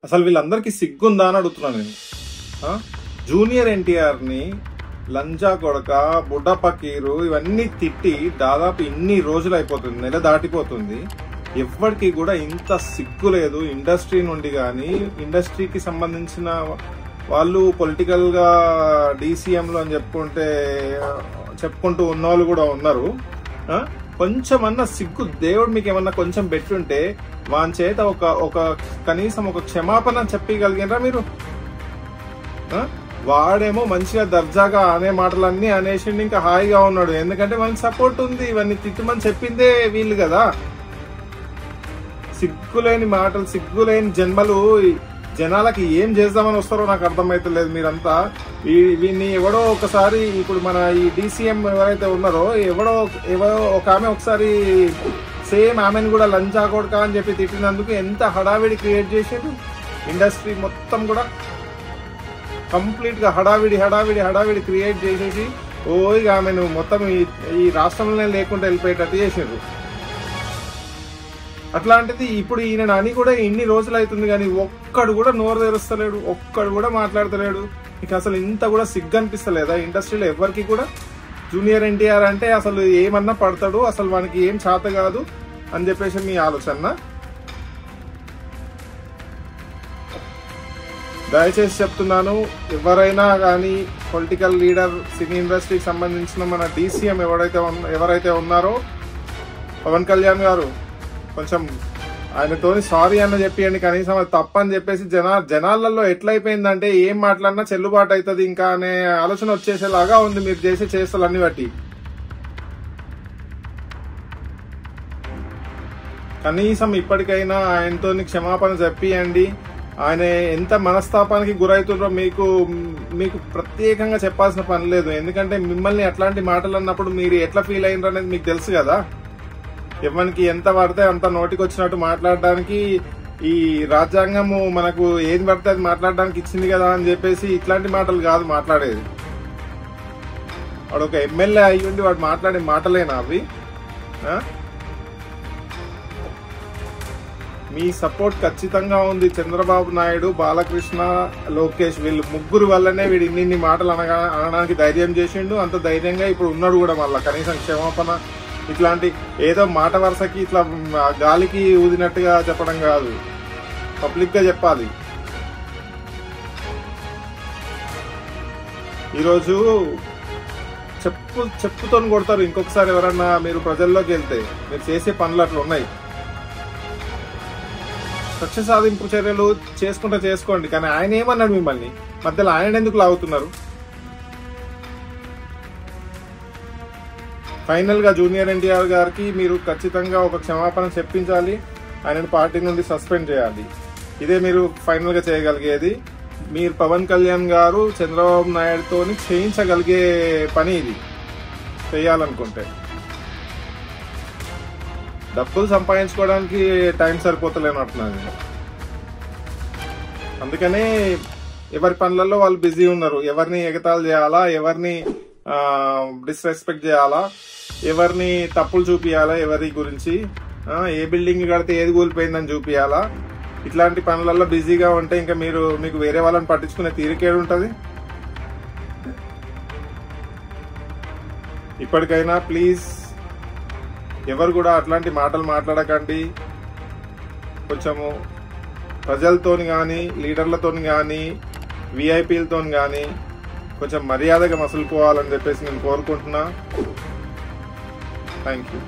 అసలు వీళ్ళందరికీ సిగ్గుందా అని అడుగుతున్నాను నేను. జూనియర్ ఎన్టీఆర్ ని లంజా కొడక, బుడ్డ పకీరు ఇవన్నీ తిట్టి దాదాపు ఇన్ని రోజులు అయిపోతుంది, నెల దాటిపోతుంది. ఎవ్వరికి కూడా ఇంత సిగ్గు లేదు. ఇండస్ట్రీ నుండి కానీ, ఇండస్ట్రీకి సంబంధించిన వాళ్ళు పొలిటికల్ గా డీసీఎంలు అని చెప్పుకుంటూ ఉన్న వాళ్ళు కూడా ఉన్నారు. కొంచెమన్నా సిగ్గు దేవుడు మీకు ఏమన్నా కొంచెం పెట్టుంటే వాని చేత ఒక కనీసం ఒక క్షమాపణ చెప్పగలిగినరా మీరు? వాడేమో మంచిగా దర్జాగా అనే మాటలన్నీ అనేసిండి, ఇంకా హాయిగా ఉన్నాడు. ఎందుకంటే మనకి సపోర్ట్ ఉంది. ఇవన్నీ తిట్టమని చెప్పిందే వీళ్ళు కదా. సిగ్గులేని మాటలు, సిగ్గులేని జన్మలు. జనాలకి ఏం చేద్దామని వస్తారో నాకు అర్థమైతలేదు. మీరంతా వీడిని ఎవడో ఒకసారి, ఇప్పుడు మన ఈ డీసీఎం ఎవరైతే ఉన్నారో ఎవరో ఒక ఆమె ఒకసారి సేమ్ ఆమెను కూడా లంచా కొడక అని చెప్పి తిట్టినందుకు ఎంత హడావిడి క్రియేట్ చేసారు. ఇండస్ట్రీ మొత్తం కూడా కంప్లీట్ గా హడావిడి క్రియేట్ చేసేసి ఇక ఆమెను మొత్తం ఈ రాష్ట్రంలోనే లేకుండా వెళ్ళిపోయేటట్టు చేసారు. అట్లాంటిది ఇప్పుడు ఈయన అని కూడా ఇన్ని రోజులు అవుతుంది కానీ ఒక్కడు కూడా నోరు తెరుస్తలేడు, ఒక్కడు కూడా మాట్లాడతలేడు. ఇక అసలు ఇంత కూడా సిగ్గు అనిపిస్తలేదా ఇండస్ట్రీలో ఎవరికి కూడా? జూనియర్ ఎన్టీఆర్ అంటే అసలు ఏమన్నా పడతాడు, అసలు వానికి ఏం చేత కాదు అని చెప్పేసి మీ ఆలోచన. దయచేసి చెప్తున్నాను, ఎవరైనా కానీ పొలిటికల్ లీడర్, సినీ ఇండస్ట్రీకి సంబంధించిన మన డీసీఎం ఎవరైతే ఉన్నారో పవన్ కళ్యాణ్ గారు, కొంచెం ఆయనతోని సారీ అన్న చెప్పియండి. కనీసం అది తప్పని చెప్పేసి జనాలలో ఎట్లయిపోయిందంటే ఏం మాట్లాడినా చెల్లుబాటు అవుతుంది ఇంకా అనే ఆలోచన వచ్చేసేలాగా ఉంది మీరు చేసే చేష్టలన్నీ బట్టి. కనీసం ఇప్పటికైనా ఆయనతో క్షమాపణ చెప్పియండి. ఆయన ఎంత మనస్తాపానికి గురవుతుందో మీకు ప్రత్యేకంగా చెప్పాల్సిన పని లేదు. ఎందుకంటే మిమ్మల్ని అట్లాంటి మాటలు అన్నప్పుడు మీరు ఎట్లా ఫీల్ అయినరు అనేది మీకు తెలుసు కదా. ఎవరికి ఎంత పడితే అంత నోటికి వచ్చినట్టు మాట్లాడడానికి ఈ రాజ్యాంగము మనకు ఏది పడితే అది మాట్లాడడానికి ఇచ్చింది కదా అని చెప్పేసి ఇట్లాంటి మాటలు కాదు మాట్లాడేది. వాడు ఒక ఎమ్మెల్యే అయ్యుండి వాడు మాట్లాడే మాటలేనా అవి? మీ సపోర్ట్ ఖచ్చితంగా ఉంది. చంద్రబాబు నాయుడు, బాలకృష్ణ, లోకేష్ వీళ్ళు ముగ్గురు వల్లనే వీడు ఇన్ని మాటలు అనడానికి ధైర్యం చేసిండు. అంత ధైర్యంగా ఇప్పుడు ఉన్నాడు కూడా. మళ్ళా కనీసం క్షమాపణ ఇట్లాంటి ఏదో మాట వరుసకి ఇట్లా గాలికి ఊదినట్టుగా చెప్పడం కాదు, పబ్లిక్ గా చెప్పాలి. ఈరోజు చెప్పుతో కొడతారు. ఇంకొకసారి ఎవరన్నా మీరు ప్రజల్లోకి వెళ్తే మీరు చేసే పనులు అట్లా ఉన్నాయి. కక్ష సాధింపు చర్యలు చేసుకోండి, కానీ ఆయన ఏమన్నాడు మిమ్మల్ని? మధ్యలో ఆయన ఎందుకు లాగుతున్నారు? ఫైనల్ గా జూనియర్ ఎన్టీఆర్ గారికి మీరు ఖచ్చితంగా ఒక క్షమాపణ చెప్పించాలి. ఆయనను పార్టీ నుండి సస్పెండ్ చేయాలి. ఇదే మీరు ఫైనల్ గా చేయగలిగేది. మీరు పవన్ కళ్యాణ్ గారు చంద్రబాబు నాయుడుతో చేయించగలిగే పని ఇది చేయాలనుకుంటే. డబ్బులు సంపాదించుకోవడానికి టైం సరిపోతలేనట్టున్నది. అందుకనే ఎవరి పనులలో వాళ్ళు బిజీ ఉన్నారు. ఎవరిని ఎగతాళి చేయాలా, ఎవరిని డిస్రెస్పెక్ట్ చేయాలా, ఎవరిని తప్పులు చూపియాలా, ఎవరి గురించి ఏ బిల్డింగ్ కడితే ఏది కూలిపోయిందని చూపియాలా, ఇట్లాంటి పనులలో బిజీగా ఉంటే ఇంకా మీకు వేరే వాళ్ళని పట్టించుకునే తీరికేడు ఉంటది. ఇప్పటికైనా ప్లీజ్ ఎవరు కూడా అట్లాంటి మాటలు మాట్లాడకండి. కొంచెము ప్రజలతోని కానీ, లీడర్లతోని కానీ, విఐపీలతోని కానీ కొంచెం మర్యాదగా మసులుకోవాలని చెప్పేసి నేను కోరుకుంటున్నా. Thank you.